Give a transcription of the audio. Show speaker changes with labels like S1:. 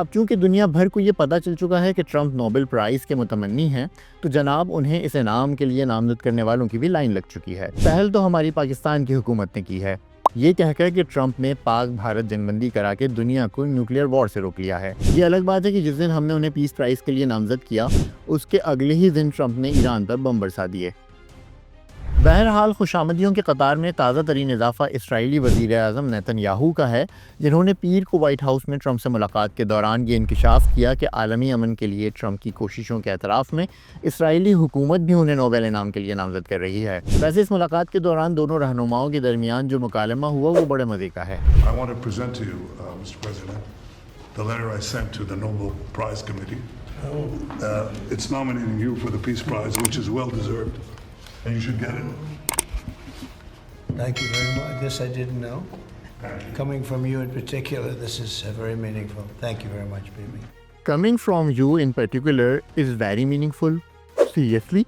S1: अब चूंकि दुनिया भर को ये पता चल चुका है कि ट्रंप नोबेल प्राइज़ के मुतमन्नी हैं, तो जनाब उन्हें इस इनाम के लिए नामजद करने वालों की भी लाइन लग चुकी है। पहल तो हमारी पाकिस्तान की हुकूमत ने की है, ये कहकर कि ट्रंप ने पाक भारत जंगबंदी करा के दुनिया को न्यूक्लियर वॉर से रोक लिया है। ये अलग बात है कि जिस दिन हमने उन्हें पीस प्राइज़ के लिए नामजद किया, उसके अगले ही दिन ट्रंप ने ईरान पर बम बरसा दिए। बहरहाल खुशामदियों के कतार में ताज़ा तरीन इजाफा इसराइली वज़ीर आज़म नेतन्याहू का है, जिन्होंने पीर को वाइट हाउस में ट्रंप से मुलाकात के दौरान ये इंकशाफ किया कि आलमी अमन के लिए ट्रंप की कोशिशों के एतराफ़ में इसराइली हुकूमत भी उन्हें नोबेल इनाम के लिए नामजद कर रही है। वैसे इस मुलाकात के दौरान दोनों रहनुमाओं के दरमियान जो मुकालमा हुआ वो बड़े मज़े का है।
S2: The letter I sent to the Nobel Prize Committee. It's nominating you for the Peace Prize, which is well deserved, and you should get it.
S3: Thank you very much. This I didn't know. Coming from you in particular, this is very meaningful. Thank you very much, baby.
S1: Coming from you in particular is very meaningful. Seriously?